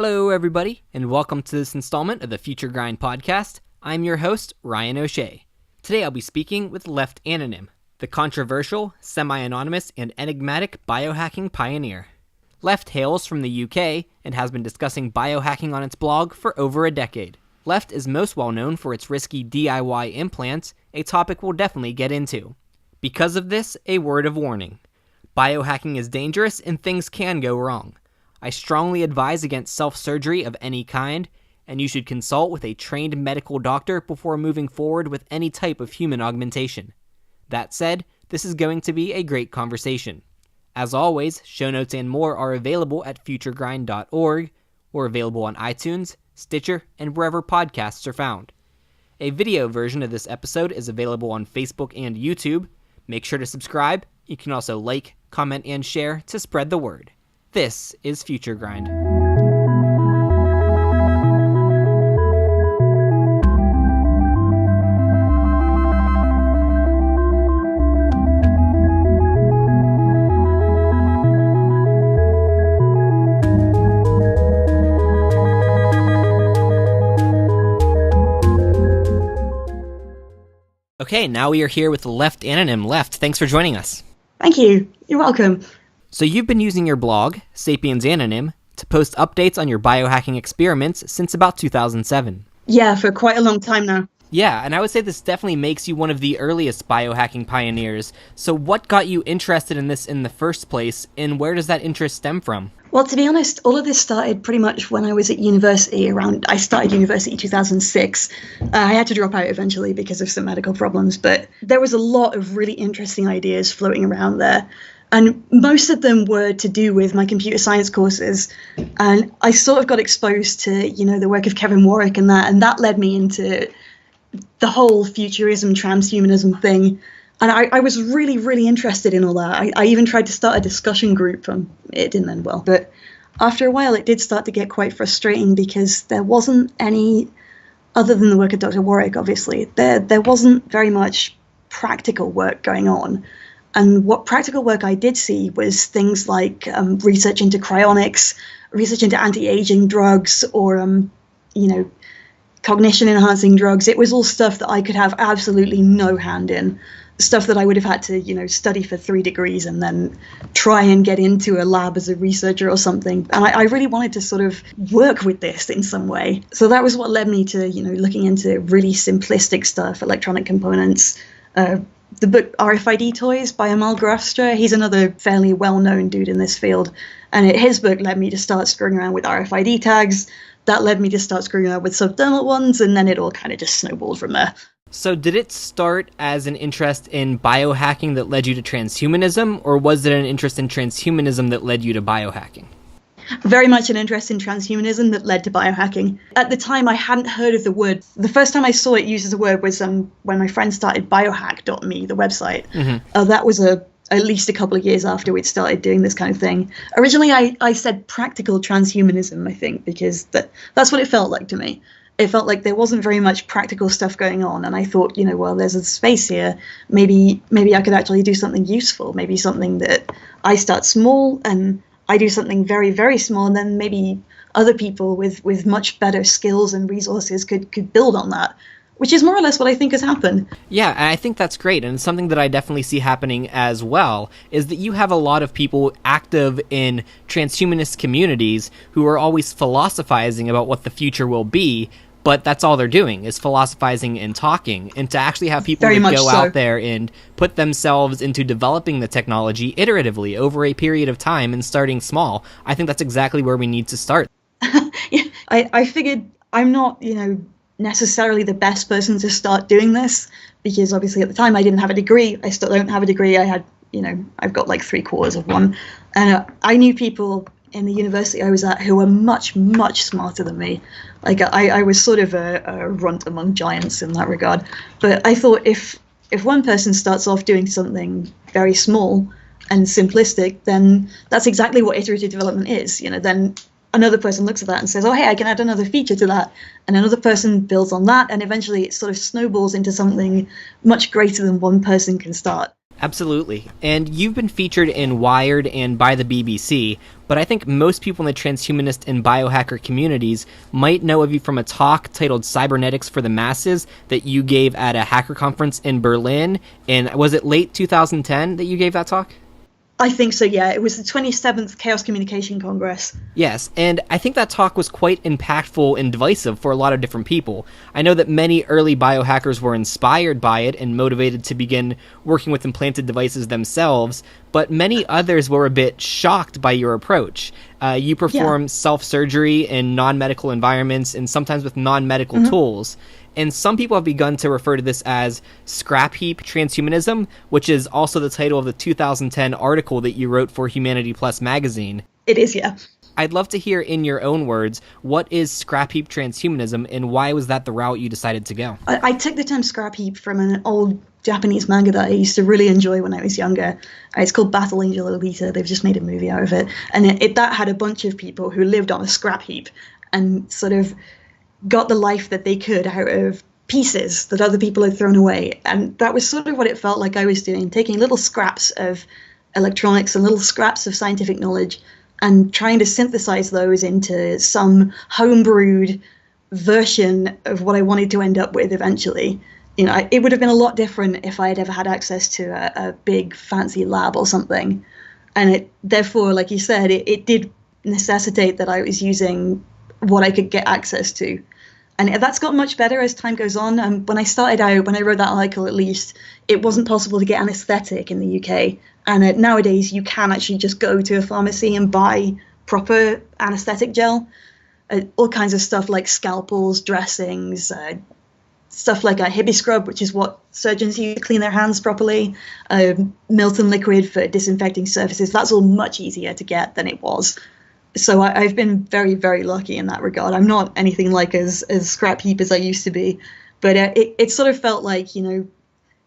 Hello, everybody, and welcome to this installment of the Future Grind podcast. I'm your host, Ryan O'Shea. Today I'll be speaking with Lepht Anonym, the controversial, semi-anonymous, and enigmatic biohacking pioneer. Lepht hails from the UK and has been discussing biohacking on its blog for over a decade. Lepht is most well known for its risky DIY implants, a topic we'll definitely get into. Because of this, a word of warning. Biohacking is dangerous and things can go wrong. I strongly advise against self-surgery of any kind, and you should consult with a trained medical doctor before moving forward with any type of human augmentation. That said, this is going to be a great conversation. As always, show notes and more are available at futuregrind.org or available on iTunes, Stitcher, and wherever podcasts are found. A video version of this episode is available on Facebook and YouTube. Make sure to subscribe. You can also like, comment, and share to spread the word. This is Future Grind. Okay, now we are here with Lepht Anonym. Lepht, thanks for joining us. Thank you. You're welcome. So you've been using your blog, Sapiens Anonym, to post updates on your biohacking experiments since about 2007. Yeah, for quite a long time now. Yeah, and I would say this definitely makes you one of the earliest biohacking pioneers. So what got you interested in this in the first place, and where does that interest stem from? Well, to be honest, all of this started pretty much when I was at university. I started university in 2006. I had to drop out eventually because of some medical problems, but there was a lot of really interesting ideas floating around there. And most of them were to do with my computer science courses. And I sort of got exposed to, the work of Kevin Warwick and that led me into the whole futurism, transhumanism thing. And I was really, really interested in all that. I even tried to start a discussion group. It didn't end well. But after a while, it did start to get quite frustrating because there wasn't any, other than the work of Dr. Warwick, obviously, there wasn't very much practical work going on. And what practical work I did see was things like research into cryonics, research into anti-aging drugs, or, cognition-enhancing drugs. It was all stuff that I could have absolutely no hand in, stuff that I would have had to, study for 3 degrees and then try and get into a lab as a researcher or something. And I really wanted to sort of work with this in some way. So that was what led me to, looking into really simplistic stuff, electronic components, the book RFID Toys by Amal Grafstra. He's another fairly well-known dude in this field. And his book led me to start screwing around with RFID tags. That led me to start screwing around with subdermal ones, and then it all kind of just snowballed from there. So did it start as an interest in biohacking that led you to transhumanism, or was it an interest in transhumanism that led you to biohacking? Very much an interest in transhumanism that led to biohacking. At the time, I hadn't heard of the word. The first time I saw it used as a word was when my friend started biohack.me, the website. Mm-hmm. That was at least a couple of years after we'd started doing this kind of thing. Originally, I said practical transhumanism, I think, because that's what it felt like to me. It felt like there wasn't very much practical stuff going on. And I thought, well, there's a space here. Maybe I could actually do something useful, maybe something that I start small and I do something very, very small, and then maybe other people with much better skills and resources could build on that, which is more or less what I think has happened. Yeah, I think that's great, and something that I definitely see happening as well is that you have a lot of people active in transhumanist communities who are always philosophizing about what the future will be, but that's all they're doing is philosophizing and talking. And to actually have people that go out there and put themselves into developing the technology iteratively over a period of time and starting small, I think that's exactly where we need to start. Yeah, I figured I'm not, necessarily the best person to start doing this because obviously at the time I didn't have a degree. I still don't have a degree. I had, I've got like 3/4 of one. And I knew people in the university I was at who were much, much smarter than me. Like I was sort of a runt among giants in that regard. But I thought if one person starts off doing something very small and simplistic, then that's exactly what iterative development is. Then another person looks at that and says, oh, hey, I can add another feature to that. And another person builds on that. And eventually it sort of snowballs into something much greater than one person can start. Absolutely. And you've been featured in Wired and by the BBC, but I think most people in the transhumanist and biohacker communities might know of you from a talk titled Cybernetics for the Masses that you gave at a hacker conference in Berlin. And was it late 2010 that you gave that talk? I think so, yeah. It was the 27th Chaos Communication Congress. Yes, and I think that talk was quite impactful and divisive for a lot of different people. I know that many early biohackers were inspired by it and motivated to begin working with implanted devices themselves, but many others were a bit shocked by your approach. You perform self-surgery in non-medical environments and sometimes with non-medical tools. And some people have begun to refer to this as Scrapheap Tranhumanism, which is also the title of the 2010 article that you wrote for Humanity Plus magazine. It is, yeah. I'd love to hear in your own words, what is Scrapheap Transhumanism and why was that the route you decided to go? I took the term scrap heap from an old Japanese manga that I used to really enjoy when I was younger. It's called Battle Angel Alita. They've just made a movie out of it. And that had a bunch of people who lived on a scrap heap and sort of got the life that they could out of pieces that other people had thrown away. And that was sort of what it felt like I was doing, taking little scraps of electronics and little scraps of scientific knowledge and trying to synthesize those into some homebrewed version of what I wanted to end up with eventually. It would have been a lot different if I had ever had access to a big fancy lab or something. And therefore, like you said, it did necessitate that I was using what I could get access to. And that's got much better as time goes on. When I started out, when I wrote that article at least, it wasn't possible to get anesthetic in the UK. And nowadays you can actually just go to a pharmacy and buy proper anesthetic gel. All kinds of stuff like scalpels, dressings, stuff like a Hibby scrub, which is what surgeons use to clean their hands properly, Milton liquid for disinfecting surfaces. That's all much easier to get than it was. So I've been very, very lucky in that regard. I'm not anything like as scrap heap as I used to be, but it sort of felt like, you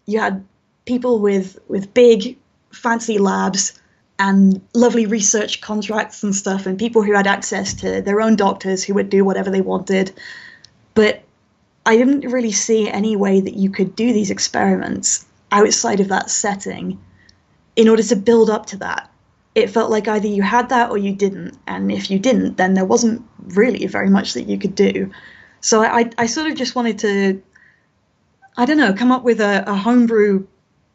had people with big, fancy labs and lovely research contracts and stuff, and people who had access to their own doctors who would do whatever they wanted. But I didn't really see any way that you could do these experiments outside of that setting in order to build up to that. It felt like either you had that or you didn't. And if you didn't, then there wasn't really very much that you could do. So I sort of just wanted to, come up with a homebrew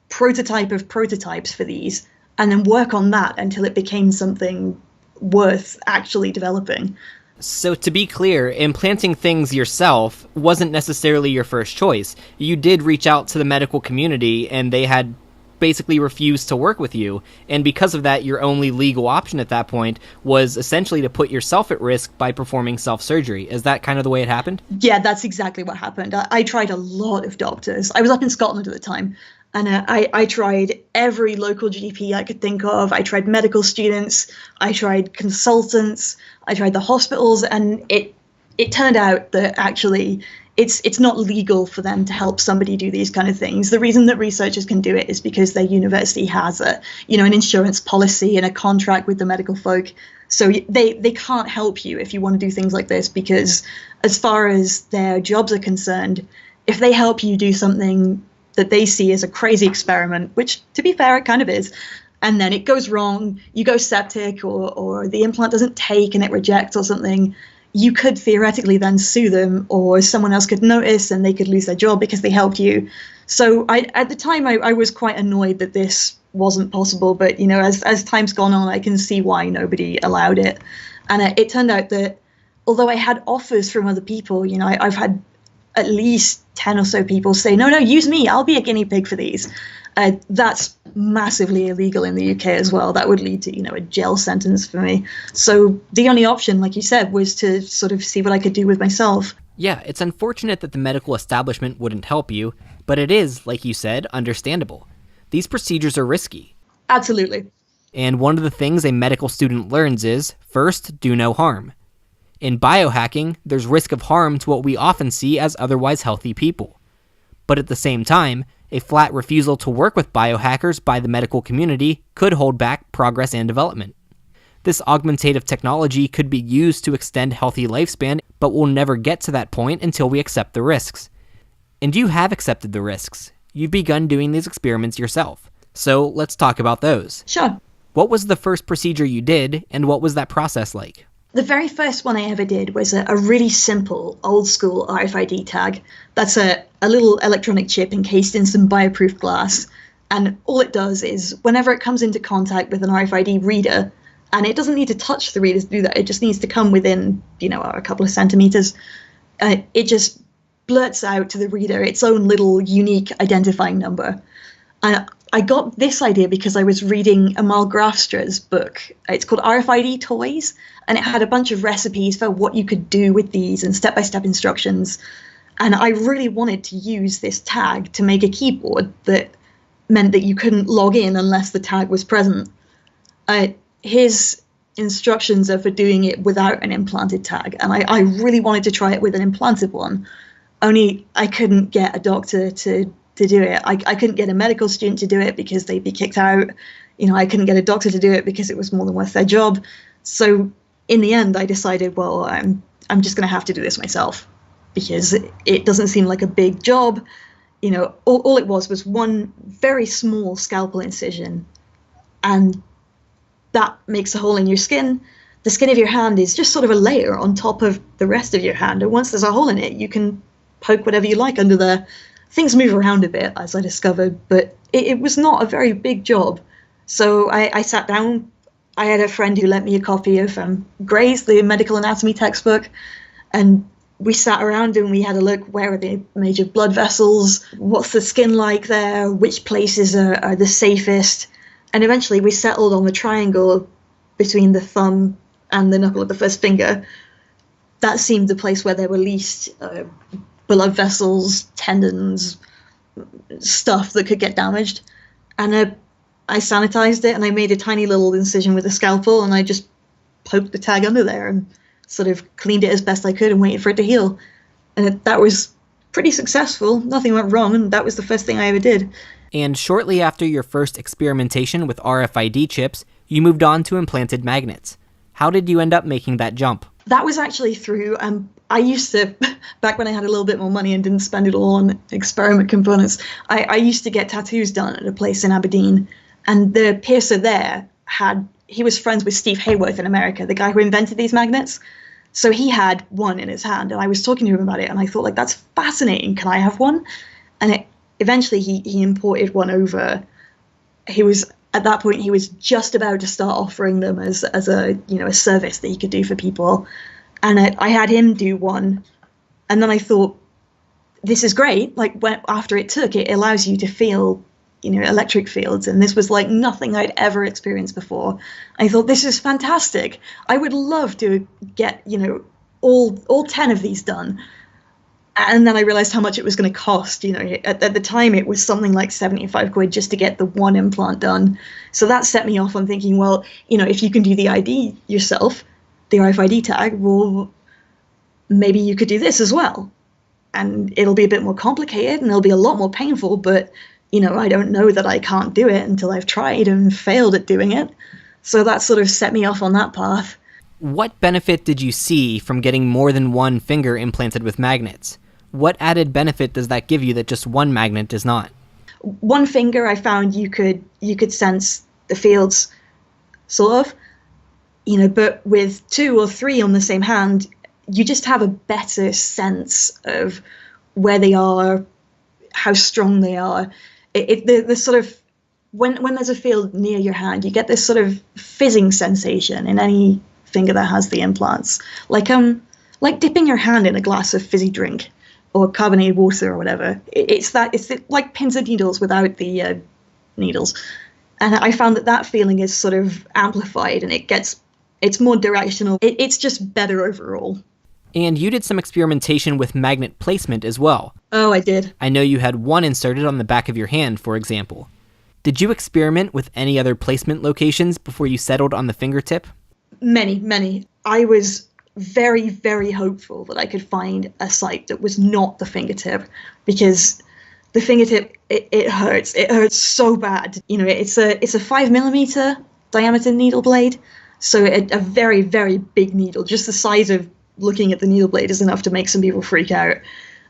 prototype of prototypes for these and then work on that until it became something worth actually developing. So to be clear, implanting things yourself wasn't necessarily your first choice. You did reach out to the medical community and they had basically refused to work with you, and because of that your only legal option at that point was essentially to put yourself at risk by performing self-surgery. Is that kind of the way it happened? Yeah, that's exactly what happened. I tried a lot of doctors. I was up in Scotland at the time, and I tried every local GP I could think of. I tried medical students, I tried consultants, I tried the hospitals, and it turned out that actually it's not legal for them to help somebody do these kind of things. The reason that researchers can do it is because their university has an insurance policy and a contract with the medical folk. So they can't help you if you want to do things like this, because as far as their jobs are concerned, if they help you do something that they see as a crazy experiment, which to be fair, it kind of is, and then it goes wrong, you go septic or the implant doesn't take and it rejects or something, you could theoretically then sue them, or someone else could notice and they could lose their job because they helped you. So at the time, I was quite annoyed that this wasn't possible. But, as time's gone on, I can see why nobody allowed it. And it turned out that although I had offers from other people, I've had at least 10 or so people say, no, use me. I'll be a guinea pig for these. That's massively illegal in the UK as well. That would lead to, a jail sentence for me. So the only option, like you said, was to sort of see what I could do with myself. Yeah, it's unfortunate that the medical establishment wouldn't help you, but it is, like you said, understandable. These procedures are risky. Absolutely. And one of the things a medical student learns is, first, do no harm. In biohacking, there's risk of harm to what we often see as otherwise healthy people. But at the same time, a flat refusal to work with biohackers by the medical community could hold back progress and development. This augmentative technology could be used to extend healthy lifespan, but we'll never get to that point until we accept the risks. And you have accepted the risks. You've begun doing these experiments yourself. So let's talk about those. Sure. What was the first procedure you did, and what was that process like? The very first one I ever did was a really simple, old-school RFID tag. That's a little electronic chip encased in some bioproof glass. And all it does is, whenever it comes into contact with an RFID reader, and it doesn't need to touch the reader to do that, it just needs to come within, a couple of centimeters, it just blurts out to the reader its own little unique identifying number. And I got this idea because I was reading Amal Grafstra's book. It's called RFID Toys, and it had a bunch of recipes for what you could do with these and step-by-step instructions. And I really wanted to use this tag to make a keyboard that meant that you couldn't log in unless the tag was present. His instructions are for doing it without an implanted tag, and I really wanted to try it with an implanted one, only I couldn't get a doctor to do it. I couldn't get a medical student to do it because they'd be kicked out. I couldn't get a doctor to do it because it was more than worth their job. So in the end, I decided, well, I'm just going to have to do this myself because it doesn't seem like a big job. All it was one very small scalpel incision, and that makes a hole in your skin. The skin of your hand is just sort of a layer on top of the rest of your hand, and once there's a hole in it, you can poke whatever you like under there. Things move around a bit, as I discovered, but it was not a very big job. So I sat down. I had a friend who lent me a copy of Gray's, the medical anatomy textbook, and we sat around and we had a look, where are the major blood vessels, what's the skin like there, which places are the safest, and eventually we settled on the triangle between the thumb and the knuckle of the first finger. That seemed the place where there were least blood vessels, tendons, stuff that could get damaged. And I sanitized it, and I made a tiny little incision with a scalpel, and I just poked the tag under there and sort of cleaned it as best I could and waited for it to heal. And that was pretty successful. Nothing went wrong, and that was the first thing I ever did. And shortly after your first experimentation with RFID chips, you moved on to implanted magnets. How did you end up making that jump? That was actually through, I used to, back when I had a little bit more money and didn't spend it all on experiment components, I used to get tattoos done at a place in Aberdeen. And the piercer there he was friends with Steve Hayworth in America, the guy who invented these magnets. So he had one in his hand, and I was talking to him about it, and I thought, that's fascinating. Can I have one? And eventually he imported one over. At that point, he was just about to start offering them as a service that he could do for people. And I had him do one. And then I thought, this is great. After it took, it allows you to feel, electric fields. And this was like nothing I'd ever experienced before. I thought, this is fantastic. I would love to get, all 10 of these done. And then I realized how much it was going to cost. At the time, it was something like 75 quid just to get the one implant done. So that set me off on thinking, well, if you can do the ID yourself, the RFID tag, well, maybe you could do this as well. And it'll be a bit more complicated and it'll be a lot more painful, but, I don't know that I can't do it until I've tried and failed at doing it. So that sort of set me off on that path. What benefit did you see from getting more than one finger implanted with magnets? What added benefit does that give you that just one magnet does not? One finger, I found you could sense the fields, sort of, but with 2 or 3 on the same hand, you just have a better sense of where they are, how strong they are. The sort of, when there's a field near your hand, you get this sort of fizzing sensation in any finger that has the implants, like dipping your hand in a glass of fizzy drink or carbonated water or whatever. It's like pins and needles without the needles. And I found that feeling is sort of amplified, and it's more directional. It's just better overall. And you did some experimentation with magnet placement as well. Oh, I did. I know you had one inserted on the back of your hand, for example. Did you experiment with any other placement locations before you settled on the fingertip? Many. I was very, very hopeful that I could find a site that was not the fingertip, because the fingertip, it hurts. It hurts so bad. It's a 5mm diameter needle blade, so a very, very big needle. Just the size of looking at the needle blade is enough to make some people freak out.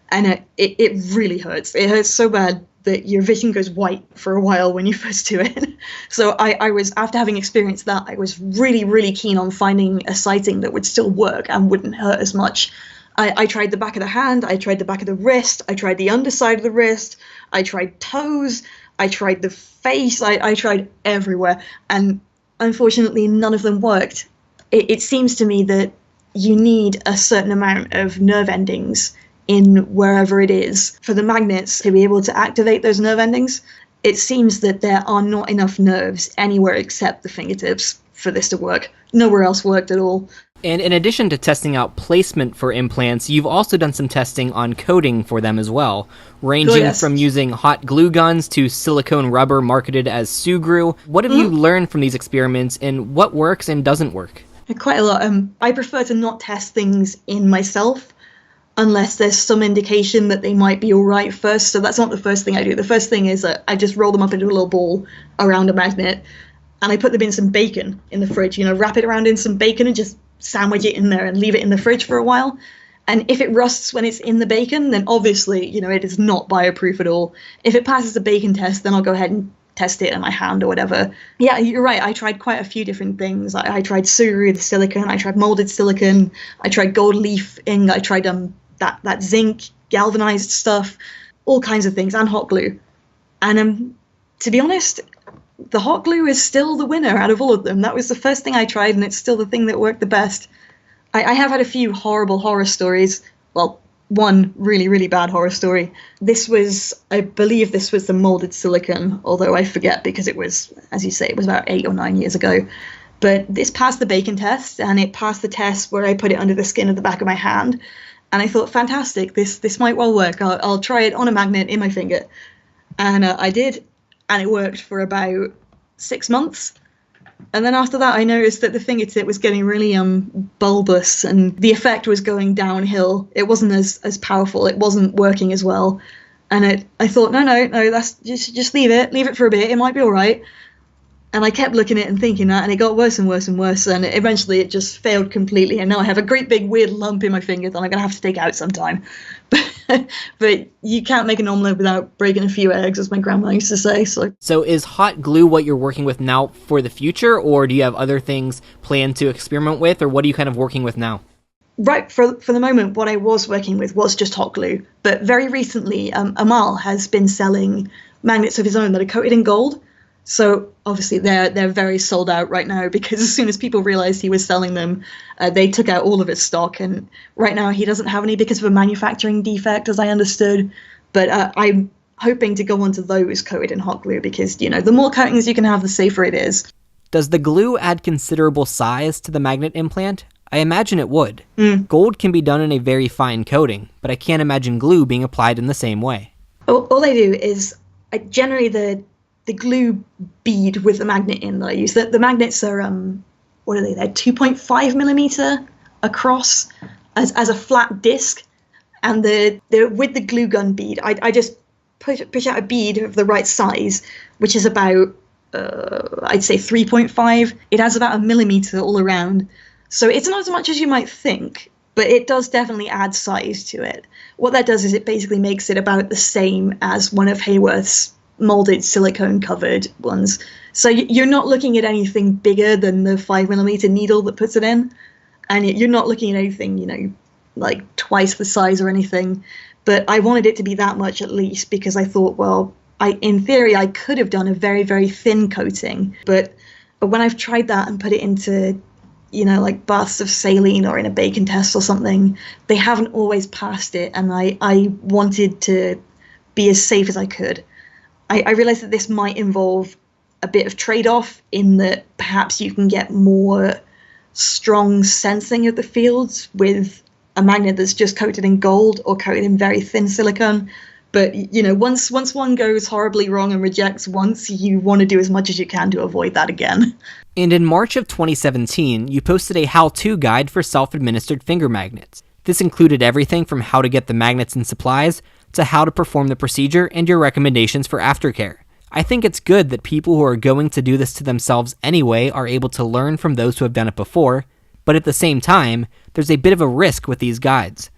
And it really hurts. It hurts so bad that your vision goes white for a while when you first do it. So I was, after having experienced that, I was really, really keen on finding a sighting that would still work and wouldn't hurt as much. I tried the back of the hand, I tried the back of the wrist, I tried the underside of the wrist, I tried toes, I tried the face, I tried everywhere, and unfortunately none of them worked. It seems to me that you need a certain amount of nerve endings in wherever it is for the magnets to be able to activate those nerve endings. It seems that there are not enough nerves anywhere except the fingertips for this to work. Nowhere else worked at all. And in addition to testing out placement for implants, you've also done some testing on coating for them as well, ranging from using hot glue guns to silicone rubber marketed as Sugru. What have you learned from these experiments, and what works and doesn't work? Quite a lot. I prefer to not test things in myself unless there's some indication that they might be all right first. So that's not the first thing I do. The first thing is that I just roll them up into a little ball around a magnet, and I put them in some bacon in the fridge, wrap it around in some bacon and just sandwich it in there and leave it in the fridge for a while. And if it rusts when it's in the bacon, then obviously, it is not bioproof at all. If it passes the bacon test, then I'll go ahead and test it in my hand or whatever. Yeah, you're right. I tried quite a few different things. I tried Sugru, the silicone. I tried molded silicone. I tried gold leaf ink. I tried that zinc galvanized stuff, all kinds of things, and hot glue. And to be honest, the hot glue is still the winner out of all of them. That was the first thing I tried, and it's still the thing that worked the best. I have had a few horrible horror stories. Well, one really, really bad horror story. I believe this was the molded silicone, although I forget because it was, as you say, it was about 8 or 9 years ago. But this passed the bacon test, and it passed the test where I put it under the skin of the back of my hand. And I thought, fantastic, this might well work. I'll try it on a magnet in my finger. And I did, and it worked for about 6 months. And then after that, I noticed that the fingertip was getting really bulbous, and the effect was going downhill. It wasn't as powerful. It wasn't working as well. And I thought, no, that's just leave it for a bit. It might be all right. And I kept looking at it and thinking that, and it got worse and worse and worse. And eventually it just failed completely. And now I have a great big weird lump in my finger that I'm going to have to take out sometime. But you can't make an omelette without breaking a few eggs, as my grandma used to say. So is hot glue what you're working with now for the future, or do you have other things planned to experiment with, or what are you kind of working with now? Right, for the moment, what I was working with was just hot glue. But very recently, Amal has been selling magnets of his own that are coated in gold. So obviously they're very sold out right now, because as soon as people realized he was selling them, they took out all of his stock. And right now he doesn't have any because of a manufacturing defect, as I understood. But I'm hoping to go onto those coated in hot glue because, the more coatings you can have, the safer it is. Does the glue add considerable size to the magnet implant? I imagine it would. Gold can be done in a very fine coating, but I can't imagine glue being applied in the same way. All I do is generally the glue bead with the magnet in that I use. The magnets are, what are they? They're 2.5 millimeter across as a flat disc. And they're with the glue gun bead, I just push out a bead of the right size, which is about, I'd say 3.5. It has about 1 millimeter all around. So it's not as much as you might think, but it does definitely add size to it. What that does is it basically makes it about the same as one of Hayworth's molded silicone covered ones. So you're not looking at anything bigger than the 5 millimeter needle that puts it in, and you're not looking at anything like twice the size or anything. But I wanted it to be that much at least, because I thought, well, in theory I could have done a very, very thin coating, but when I've tried that and put it into like baths of saline or in a bacon test or something, they haven't always passed it, and I wanted to be as safe as I could. I realized that this might involve a bit of trade-off in that perhaps you can get more strong sensing of the fields with a magnet that's just coated in gold or coated in very thin silicone. But, once one goes horribly wrong and rejects once, you want to do as much as you can to avoid that again. And in March of 2017, you posted a how-to guide for self-administered finger magnets. This included everything from how to get the magnets and supplies to how to perform the procedure and your recommendations for aftercare. I think it's good that people who are going to do this to themselves anyway are able to learn from those who have done it before, but at the same time, there's a bit of a risk with these guides.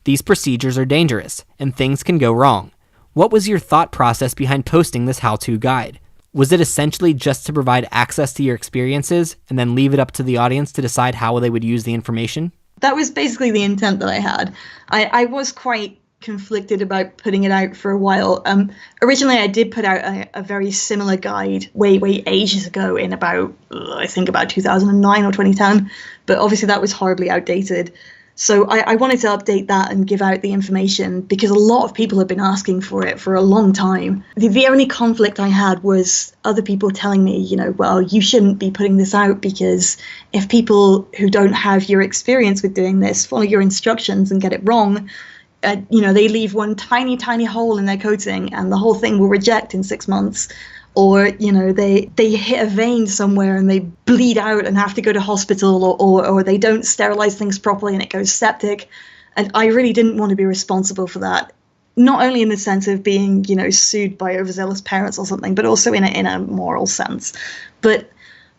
These procedures are dangerous, and things can go wrong. What was your thought process behind posting this how-to guide? Was it essentially just to provide access to your experiences and then leave it up to the audience to decide how they would use the information? That was basically the intent that I had. I was quite conflicted about putting it out for a while. Originally, I did put out a very similar guide way ages ago in about 2009 or 2010, but obviously that was horribly outdated. So I wanted to update that and give out the information because a lot of people have been asking for it for a long time. The only conflict I had was other people telling me, well, you shouldn't be putting this out because if people who don't have your experience with doing this follow your instructions and get it wrong, they leave one tiny hole in their coating and the whole thing will reject in 6 months. Or, they hit a vein somewhere and they bleed out and have to go to hospital, or they don't sterilize things properly and it goes septic. And I really didn't want to be responsible for that. Not only in the sense of being, sued by overzealous parents or something, but also in a moral sense. But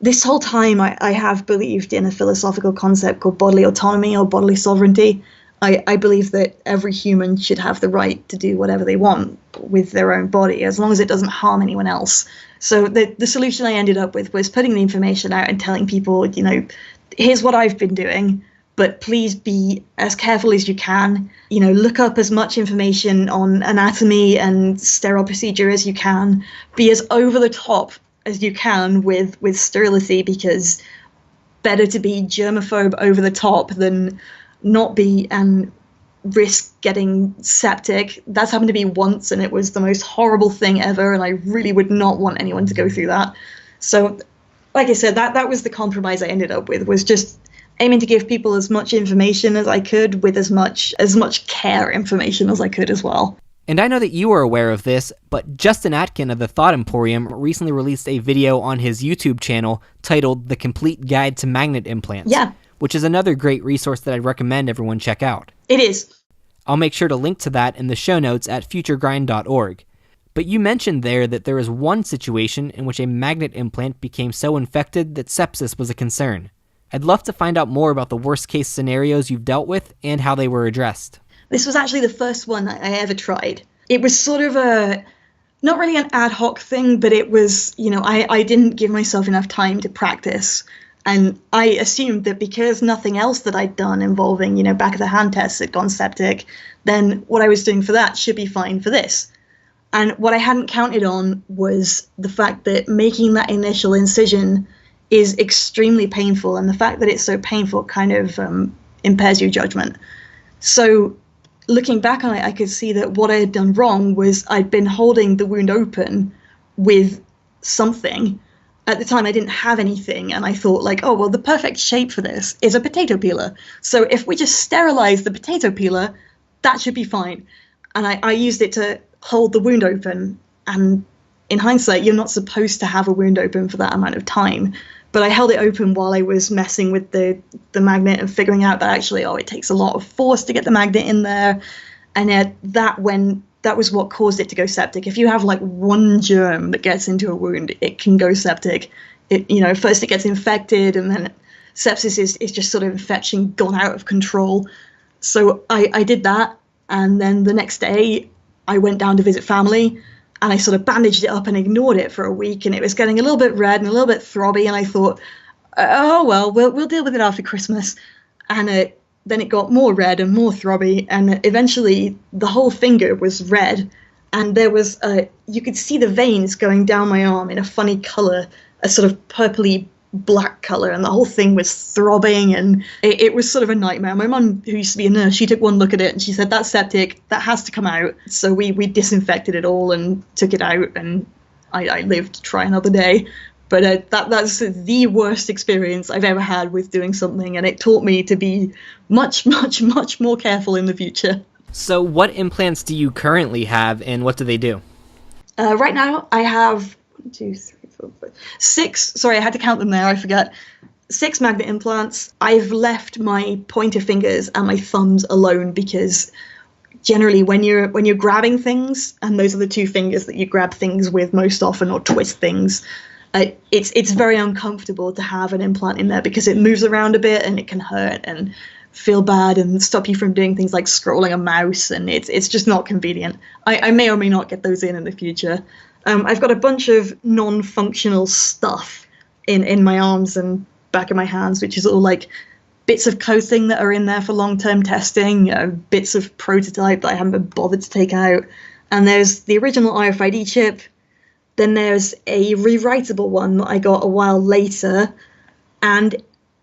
this whole time I have believed in a philosophical concept called bodily autonomy or bodily sovereignty. I believe that every human should have the right to do whatever they want with their own body, as long as it doesn't harm anyone else. So the solution I ended up with was putting the information out and telling people, here's what I've been doing, but please be as careful as you can. Look up as much information on anatomy and sterile procedure as you can. Be as over the top as you can with sterility, because better to be germaphobe over the top than not be and risk getting septic. That's happened to me once and it was the most horrible thing ever, and I really would not want anyone to go through that. So like I said, that was the compromise I ended up with, was just aiming to give people as much information as I could with as much care information as I could as well. And I know that you are aware of this, but Justin Atkin of the Thought Emporium recently released a video on his YouTube channel titled The Complete Guide to Magnet Implants. Yeah. Which is another great resource that I'd recommend everyone check out. It is. I'll make sure to link to that in the show notes at futuregrind.org. But you mentioned there that there was one situation in which a magnet implant became so infected that sepsis was a concern. I'd love to find out more about the worst case scenarios you've dealt with and how they were addressed. This was actually the first one I ever tried. It was sort of not really an ad hoc thing, but it was, I didn't give myself enough time to practice. And I assumed that because nothing else that I'd done involving, back of the hand tests had gone septic, then what I was doing for that should be fine for this. And what I hadn't counted on was the fact that making that initial incision is extremely painful. And the fact that it's so painful kind of impairs your judgment. So looking back on it, I could see that what I had done wrong was I'd been holding the wound open with something. At the time, I didn't have anything, and I thought, the perfect shape for this is a potato peeler. So if we just sterilize the potato peeler, that should be fine. And I used it to hold the wound open. And in hindsight, you're not supposed to have a wound open for that amount of time. But I held it open while I was messing with the magnet and figuring out that actually, it takes a lot of force to get the magnet in there. And that was what caused it to go septic. If you have one germ that gets into a wound, it can go septic. First it gets infected, and then sepsis is just sort of infection gone out of control. So I did that, and then the next day I went down to visit family, and I sort of bandaged it up and ignored it for a week, and it was getting a little bit red and a little bit throbby, and I thought, we'll deal with it after Christmas. And then it got more red and more throbby, and eventually the whole finger was red, and there was you could see the veins going down my arm in a funny color, a sort of purpley black color, and the whole thing was throbbing, and it was sort of a nightmare. My mum, who used to be a nurse, she took one look at it and she said, that's septic, that has to come out. So we disinfected it all and took it out, and I lived to try another day. But that's the worst experience I've ever had with doing something, and it taught me to be much, much, much more careful in the future. So what implants do you currently have, and what do they do? Right now, I have 1, 2, 3, 4, 5, 6. Sorry, I had to count them there. I forgot. 6 magnet implants. I've left my pointer fingers and my thumbs alone because generally when you're grabbing things, and those are the 2 fingers that you grab things with most often or twist things, it's very uncomfortable to have an implant in there because it moves around a bit and it can hurt. And feel bad and stop you from doing things like scrolling a mouse, and it's just not convenient. I may or may not get those in the future. I've got a bunch of non-functional stuff in my arms and back of my hands, which is all like bits of coating that are in there for long-term testing, bits of prototype that I haven't been bothered to take out. And there's the original RFID chip. Then there's a rewritable one that I got a while later. And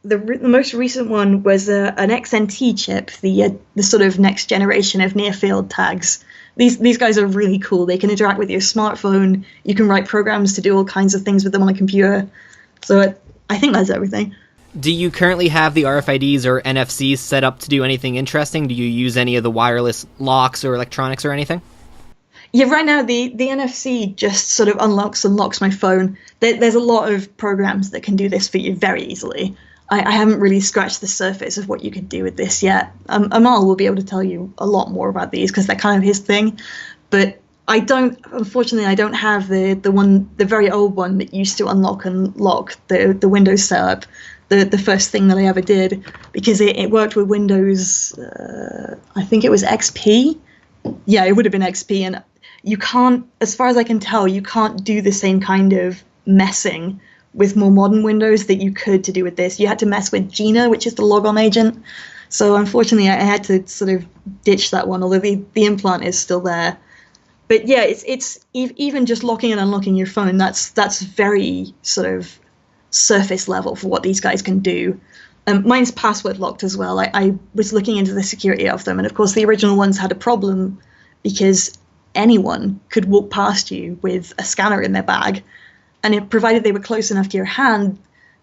the most recent one was an XNT chip, the sort of next generation of near-field tags. These guys are really cool. They can interact with your smartphone. You can write programs to do all kinds of things with them on a computer. So I think that's everything. Do you currently have the RFIDs or NFCs set up to do anything interesting? Do you use any of the wireless locks or electronics or anything? Yeah, right now the NFC just sort of unlocks and locks my phone. There's a lot of programs that can do this for you very easily. I haven't really scratched the surface of what you could do with this yet. Amal will be able to tell you a lot more about these because they're kind of his thing. But unfortunately, I don't have the very old one that used to unlock and lock the Windows setup. The first thing that I ever did, because it worked with Windows, I think it was XP. Yeah, it would have been XP. And you can't, as far as I can tell, you can't do the same kind of messing with more modern Windows that you could to do with this. You had to mess with Gina, which is the logon agent. So unfortunately, I had to sort of ditch that one, although the implant is still there. But yeah, it's even just locking and unlocking your phone, that's very sort of surface level for what these guys can do. Mine's password locked as well. I was looking into the security of them, and of course the original ones had a problem because anyone could walk past you with a scanner in their bag, and provided they were close enough to your hand,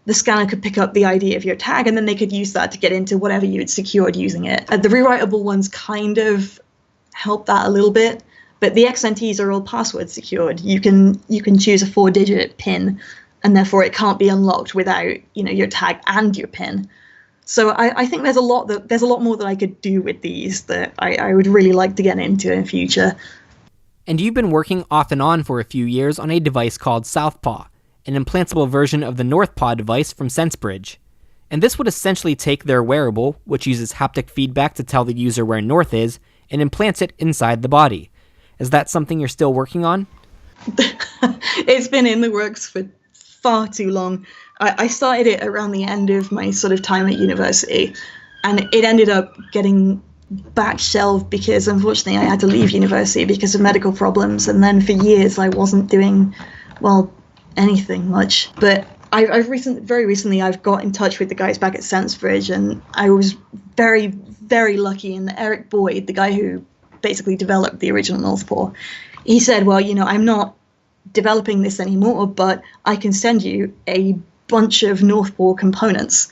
the scanner could pick up the ID of your tag, and then they could use that to get into whatever you had secured using it. The rewritable ones kind of help that a little bit, but the XNTs are all password secured. You can choose a 4-digit PIN, and therefore it can't be unlocked without your tag and your PIN. So I think there's a lot more that I could do with these that I would really like to get into in future. And you've been working off and on for a few years on a device called Southpaw, an implantable version of the Northpaw device from SenseBridge. And this would essentially take their wearable, which uses haptic feedback to tell the user where north is, and implants it inside the body. Is that something you're still working on? It's been in the works for far too long. I started it around the end of my sort of time at university, and it ended up getting back shelved because unfortunately I had to leave university because of medical problems, and then for years I wasn't doing anything much. But very recently I've got in touch with the guys back at SenseBridge, and I was very, very lucky. And Eric Boyd, the guy who basically developed the original Northpaw, he said, well, I'm not developing this anymore, but I can send you a bunch of Northpaw components.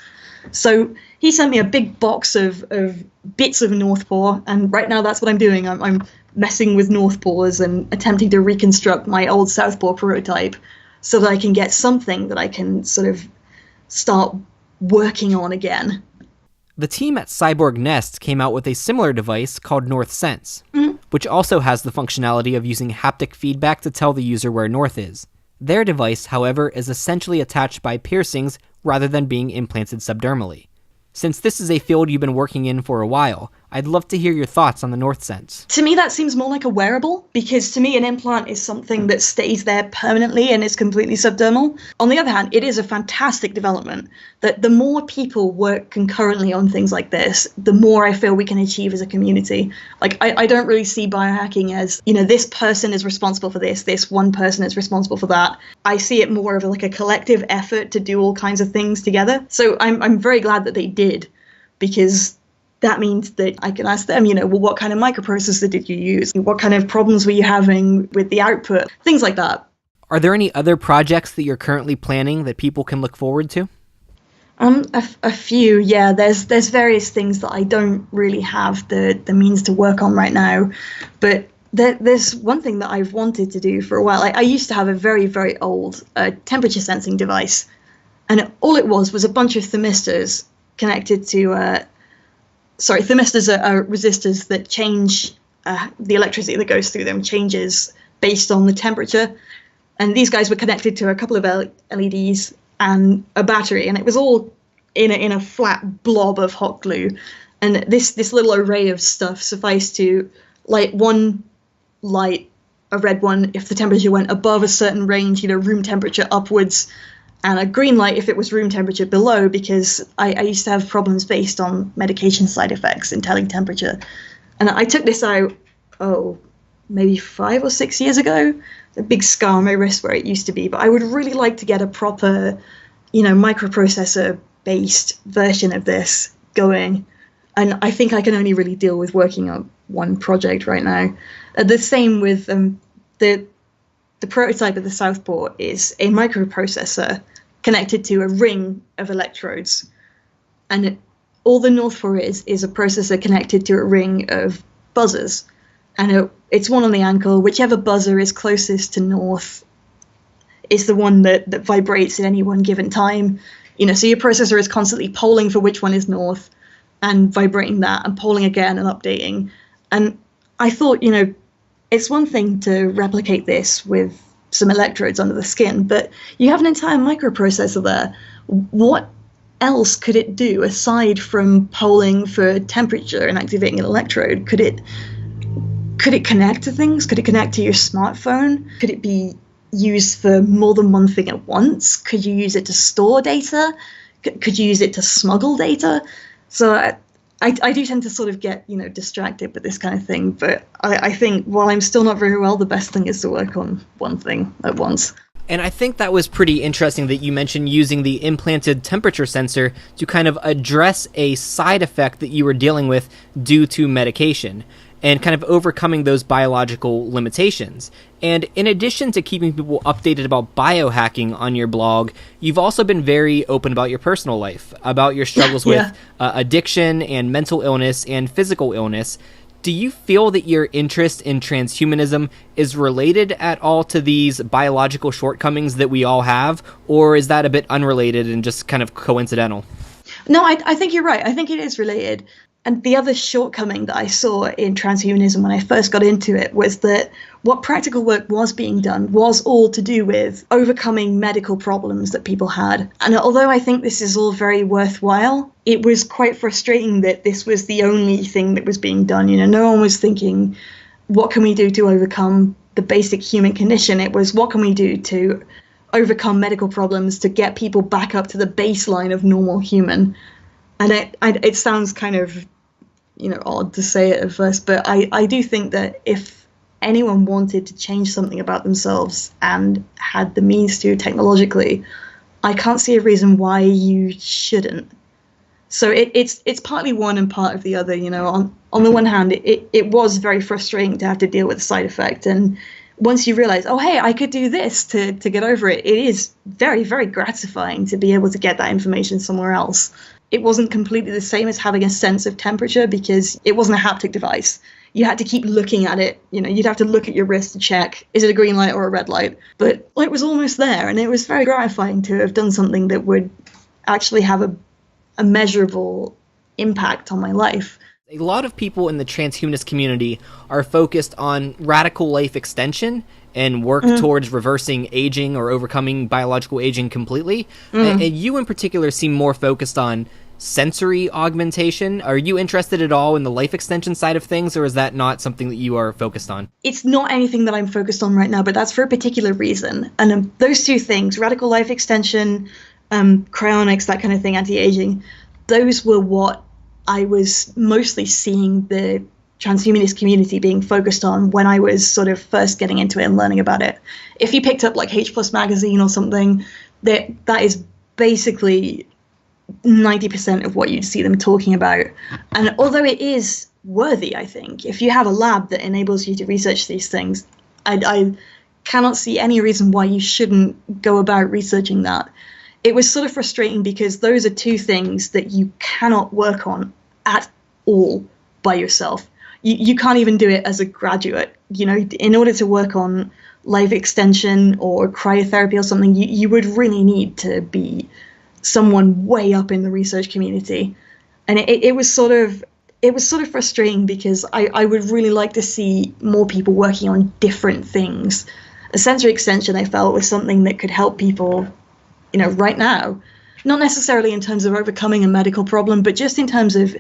So he sent me a big box of bits of Northpaw, and right now that's what I'm doing. I'm messing with Northpaws and attempting to reconstruct my old Southpaw prototype so that I can get something that I can sort of start working on again. The team at Cyborg Nest came out with a similar device called NorthSense, which also has the functionality of using haptic feedback to tell the user where north is. Their device, however, is essentially attached by piercings rather than being implanted subdermally. Since this is a field you've been working in for a while, I'd love to hear your thoughts on the NorthSense. To me, that seems more like a wearable, because to me, an implant is something that stays there permanently and is completely subdermal. On the other hand, it is a fantastic development that the more people work concurrently on things like this, the more I feel we can achieve as a community. Like, I don't really see biohacking as, this person is responsible for this one person is responsible for that. I see it more of like a collective effort to do all kinds of things together. So I'm very glad that they did, because that means that I can ask them, what kind of microprocessor did you use? What kind of problems were you having with the output? Things like that. Are there any other projects that you're currently planning that people can look forward to? A few, yeah. There's various things that I don't really have the means to work on right now. But there's one thing that I've wanted to do for a while. I used to have a very, very old temperature sensing device. And all it was a bunch of thermistors connected to... thermistors are resistors that change the electricity that goes through them changes based on the temperature. And these guys were connected to a couple of LEDs and a battery, and it was all in a flat blob of hot glue. And this little array of stuff sufficed to light one light, a red one, if the temperature went above a certain range, room temperature upwards, and a green light if it was room temperature below, because I used to have problems based on medication side effects and telling temperature. And I took this out, maybe 5 or 6 years ago. A big scar on my wrist where it used to be. But I would really like to get a proper, microprocessor-based version of this going. And I think I can only really deal with working on one project right now. The same with the prototype of the Southpaw is a microprocessor connected to a ring of electrodes. And all the North Pole is a processor connected to a ring of buzzers. And it's one on the ankle. Whichever buzzer is closest to north is the one that vibrates at any one given time. So your processor is constantly polling for which one is north and vibrating that and polling again and updating. And I thought, it's one thing to replicate this with some electrodes under the skin, but you have an entire microprocessor there. What else could it do aside from polling for temperature and activating an electrode? Could it connect to things? Could it connect to your smartphone? Could it be used for more than one thing at once? Could you use it to store data? Could you use it to smuggle data? So I do tend to sort of get, distracted with this kind of thing. But I think while I'm still not very well, the best thing is to work on one thing at once. And I think that was pretty interesting that you mentioned using the implanted temperature sensor to kind of address a side effect that you were dealing with due to medication, and kind of overcoming those biological limitations. And in addition to keeping people updated about biohacking on your blog, you've also been very open about your personal life, about your struggles with addiction and mental illness and physical illness. Do you feel that your interest in transhumanism is related at all to these biological shortcomings that we all have, or is that a bit unrelated and just kind of coincidental? No, I think you're right. I think it is related. And the other shortcoming that I saw in transhumanism when I first got into it was that what practical work was being done was all to do with overcoming medical problems that people had. And although I think this is all very worthwhile, it was quite frustrating that this was the only thing that was being done. No one was thinking, what can we do to overcome the basic human condition? It was, what can we do to overcome medical problems to get people back up to the baseline of normal human? And it sounds kind of, odd to say it at first, but I do think that if anyone wanted to change something about themselves and had the means to technologically, I can't see a reason why you shouldn't. So it's partly one and part of the other. On the one hand, it was very frustrating to have to deal with the side effect, and once you realize, oh hey, I could do this to get over it, it is very, very gratifying to be able to get that information somewhere else. It wasn't completely the same as having a sense of temperature because it wasn't a haptic device. You had to keep looking at it. You'd have to look at your wrist to check, is it a green light or a red light? But it was almost there, and it was very gratifying to have done something that would actually have a measurable impact on my life. A lot of people in the transhumanist community are focused on radical life extension and work towards reversing aging or overcoming biological aging completely. And you in particular seem more focused on sensory augmentation. Are you interested at all in the life extension side of things, or is that not something that you are focused on? It's not anything that I'm focused on right now, but that's for a particular reason. And those two things, radical life extension, cryonics, that kind of thing, anti-aging, those were what I was mostly seeing the transhumanist community being focused on when I was sort of first getting into it and learning about it. If you picked up like H Plus magazine or something, that is basically 90% of what you'd see them talking about. And although it is worthy, I think, if you have a lab that enables you to research these things, I cannot see any reason why you shouldn't go about researching that. It was sort of frustrating because those are two things that you cannot work on at all by yourself. You can't even do it as a graduate. In order to work on life extension or cryotherapy or something, you would really need to be someone way up in the research community. And it was sort of frustrating because I would really like to see more people working on different things. A sensory extension, I felt, was something that could help people, right now. Not necessarily in terms of overcoming a medical problem, but just in terms of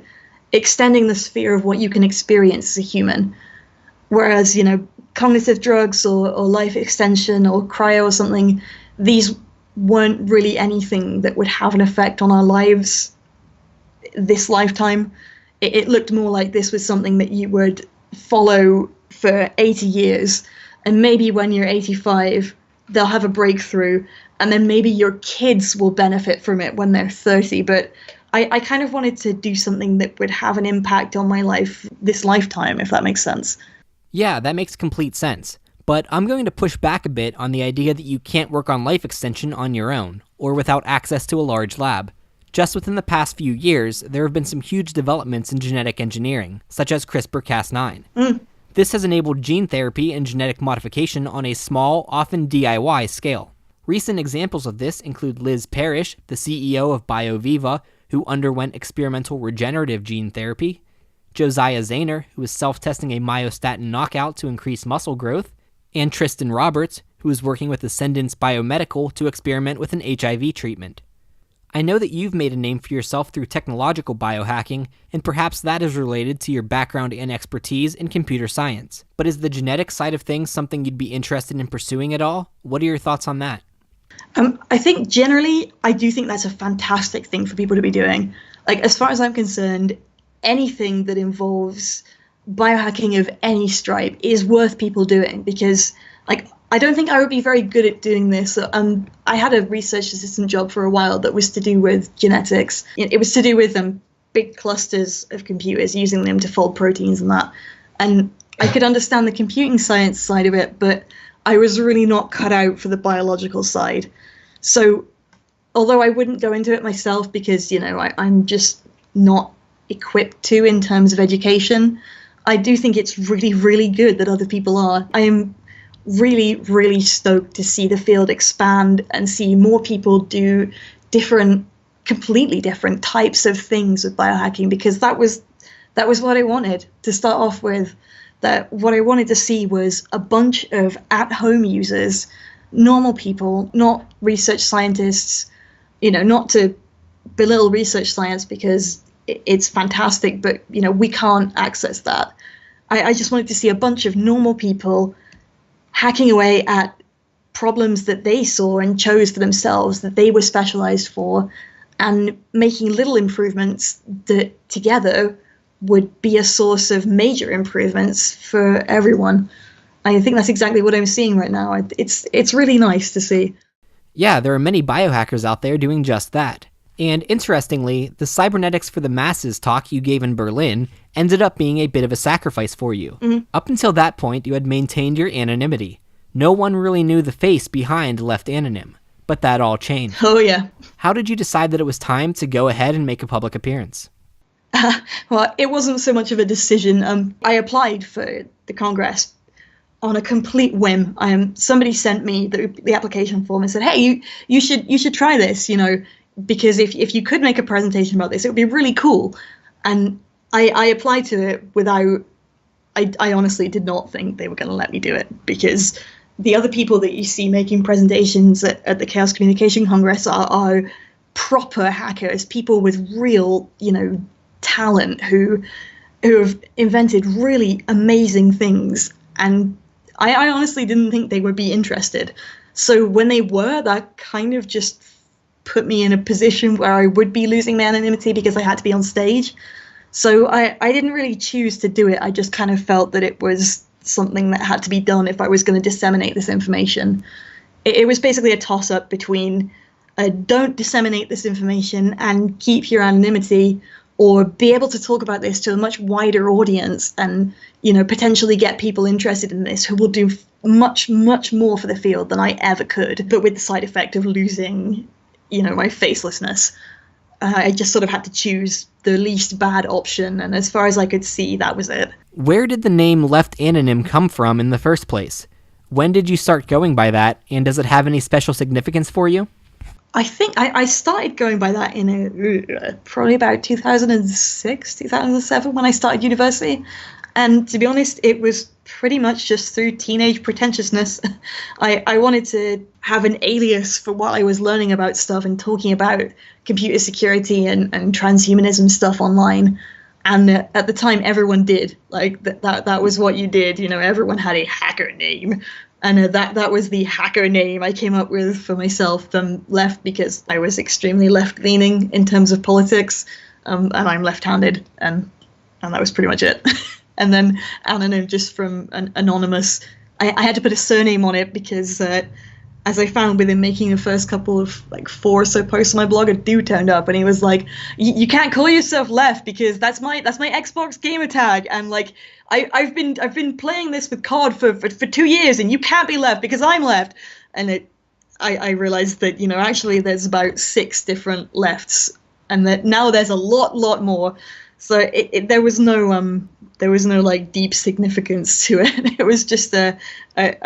extending the sphere of what you can experience as a human. Whereas, cognitive drugs or life extension or cryo or something, these weren't really anything that would have an effect on our lives this lifetime. It looked more like this was something that you would follow for 80 years, and maybe when you're 85, they'll have a breakthrough, and then maybe your kids will benefit from it when they're 30. But I kind of wanted to do something that would have an impact on my life this lifetime, if that makes sense. Yeah, that makes complete sense. But I'm going to push back a bit on the idea that you can't work on life extension on your own, or without access to a large lab. Just within the past few years, there have been some huge developments in genetic engineering, such as CRISPR-Cas9. This has enabled gene therapy and genetic modification on a small, often DIY scale. Recent examples of this include Liz Parrish, the CEO of BioViva, who underwent experimental regenerative gene therapy, Josiah Zahner, who is self-testing a myostatin knockout to increase muscle growth, and Tristan Roberts, who is working with Ascendance Biomedical to experiment with an HIV treatment. I know that you've made a name for yourself through technological biohacking, and perhaps that is related to your background and expertise in computer science. But is the genetic side of things something you'd be interested in pursuing at all? What are your thoughts on that? I think generally, I do think that's a fantastic thing for people to be doing. Like, as far as I'm concerned, anything that involves biohacking of any stripe is worth people doing, because, like, I don't think I would be very good at doing this. I had a research assistant job for a while that was to do with genetics. It was to do with big clusters of computers, using them to fold proteins and that. And I could understand the computing science side of it, but I was really not cut out for the biological side. So although I wouldn't go into it myself because, I'm just not equipped to in terms of education, I do think it's really, really good that other people are. I am really, really stoked to see the field expand and see more people do completely different types of things with biohacking, because that was what I wanted to start off with. That what I wanted to see was a bunch of at-home users, normal people, not research scientists, not to belittle research science because it's fantastic, but, we can't access that. I just wanted to see a bunch of normal people hacking away at problems that they saw and chose for themselves, that they were specialized for, and making little improvements that together would be a source of major improvements for everyone. I think that's exactly what I'm seeing right now. It's really nice to see. Yeah, there are many biohackers out there doing just that. And interestingly, the Cybernetics for the Masses talk you gave in Berlin ended up being a bit of a sacrifice for you. Mm-hmm. Up until that point, you had maintained your anonymity. No one really knew the face behind Lepht Anonym, but that all changed. Oh, yeah. How did you decide that it was time to go ahead and make a public appearance? Well, it wasn't so much of a decision. I applied for the Congress on a complete whim. Somebody sent me the application form and said, "Hey, you should try this, because if you could make a presentation about this, it would be really cool." And I applied to it without. I honestly did not think they were going to let me do it, because the other people that you see making presentations at the Chaos Communication Congress are proper hackers, people with real, talent who have invented really amazing things. And I honestly didn't think they would be interested. So when they were, that kind of just put me in a position where I would be losing my anonymity because I had to be on stage. So I didn't really choose to do it. I just kind of felt that it was something that had to be done if I was going to disseminate this information. It was basically a toss-up between don't disseminate this information and keep your anonymity, or be able to talk about this to a much wider audience and, potentially get people interested in this who will do much, much more for the field than I ever could, but with the side effect of losing, my facelessness. I just sort of had to choose the least bad option, and as far as I could see, that was it. Where did the name Lepht Anonym come from in the first place? When did you start going by that, and does it have any special significance for you? I think I started going by that in probably about 2006, 2007 when I started university. And to be honest, it was pretty much just through teenage pretentiousness. I wanted to have an alias for what I was learning about stuff and talking about computer security and transhumanism stuff online. And at the time, everyone did. Like, that was what you did. You know, everyone had a hacker name. And that was the hacker name I came up with for myself, Lepht, because I was extremely left-leaning in terms of politics, and I'm left-handed, and that was pretty much it. And then Anonym, just from an anonymous. I had to put a surname on it because, as I found within making the first couple of 4 or so posts on my blog, a dude turned up and he was like, "You can't call yourself Lepht because that's my Xbox gamer tag, and like I've been playing this with COD for 2 years, and you can't be Lepht because I'm Lepht." And I realized that, you know, actually there's about 6 different Lefts, and that now there's a lot more. So there was no like deep significance to it. It was just a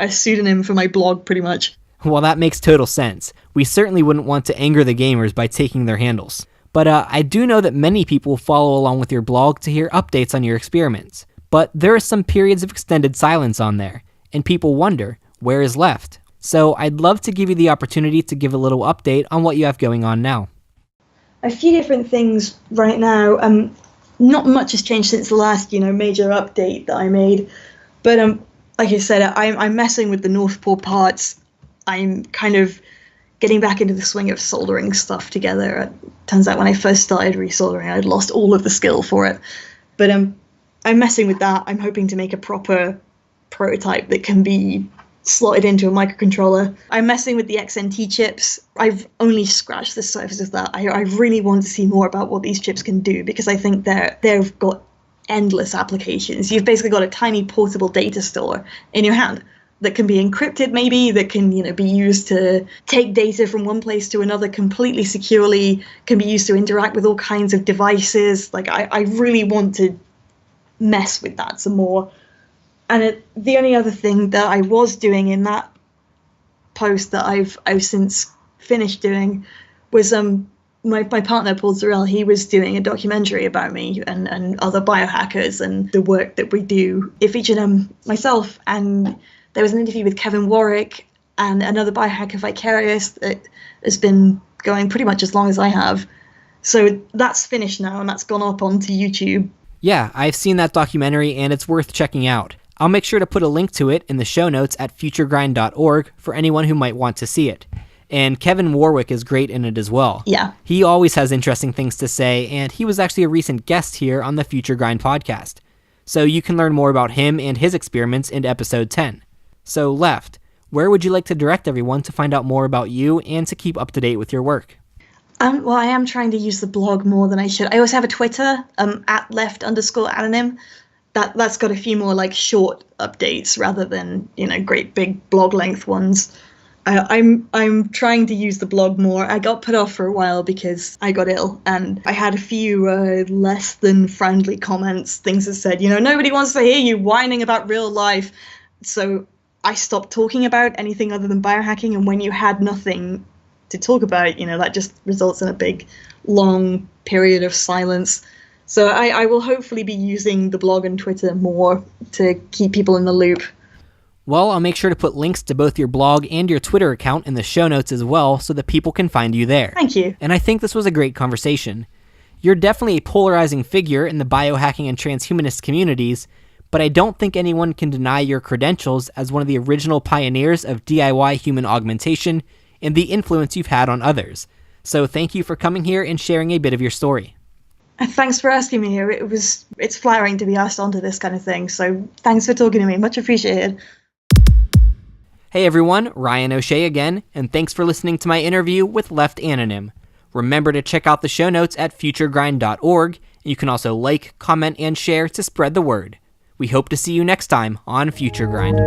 pseudonym for my blog, pretty much. Well, that makes total sense. We certainly wouldn't want to anger the gamers by taking their handles. But I do know that many people follow along with your blog to hear updates on your experiments. But there are some periods of extended silence on there, and people wonder, where is Lepht? So I'd love to give you the opportunity to give a little update on what you have going on now. A few different things right now. Not much has changed since the last, major update that I made. But like I said, I'm messing with the North Pole parts. I'm kind of getting back into the swing of soldering stuff together. It turns out when I first started resoldering, I'd lost all of the skill for it. But I'm messing with that. I'm hoping to make a proper prototype that can be slotted into a microcontroller. I'm messing with the XNT chips. I've only scratched the surface of that. I really want to see more about what these chips can do, because I think they've got endless applications. You've basically got a tiny portable data store in your hand that can be encrypted, maybe, that can be used to take data from one place to another completely securely, can be used to interact with all kinds of devices. Like, I really want to mess with that some more. And the only other thing that I was doing in that post that I've since finished doing was my partner, Paul Zarel, he was doing a documentary about me and other biohackers and the work that we do. It featured myself, and there was an interview with Kevin Warwick and another biohacker, Vicarious, that has been going pretty much as long as I have. So that's finished now, and that's gone up onto YouTube. Yeah, I've seen that documentary, and it's worth checking out. I'll make sure to put a link to it in the show notes at futuregrind.org for anyone who might want to see it. And Kevin Warwick is great in it as well. Yeah. He always has interesting things to say, and he was actually a recent guest here on the Future Grind podcast. So you can learn more about him and his experiments in episode 10. So, Lepht, where would you like to direct everyone to find out more about you and to keep up to date with your work? Well, I am trying to use the blog more than I should. I also have a Twitter, at Lepht_Anonym. That's got a few more short updates rather than, great big blog length ones. I'm trying to use the blog more. I got put off for a while because I got ill, and I had a few less than friendly comments, things that said, nobody wants to hear you whining about real life. So I stopped talking about anything other than biohacking, and when you had nothing to talk about, that just results in a big, long period of silence. So I will hopefully be using the blog and Twitter more to keep people in the loop. Well, I'll make sure to put links to both your blog and your Twitter account in the show notes as well, so that people can find you there. Thank you. And I think this was a great conversation. You're definitely a polarizing figure in the biohacking and transhumanist communities, but I don't think anyone can deny your credentials as one of the original pioneers of DIY human augmentation and the influence you've had on others. So thank you for coming here and sharing a bit of your story. Thanks for asking me here. It's flattering to be asked onto this kind of thing, so thanks for talking to me. Much appreciated. Hey everyone, Ryan O'Shea again, and thanks for listening to my interview with Lepht Anonym. Remember to check out the show notes at futuregrind.org, and you can also like, comment, and share to spread the word. We hope to see you next time on Future Grind.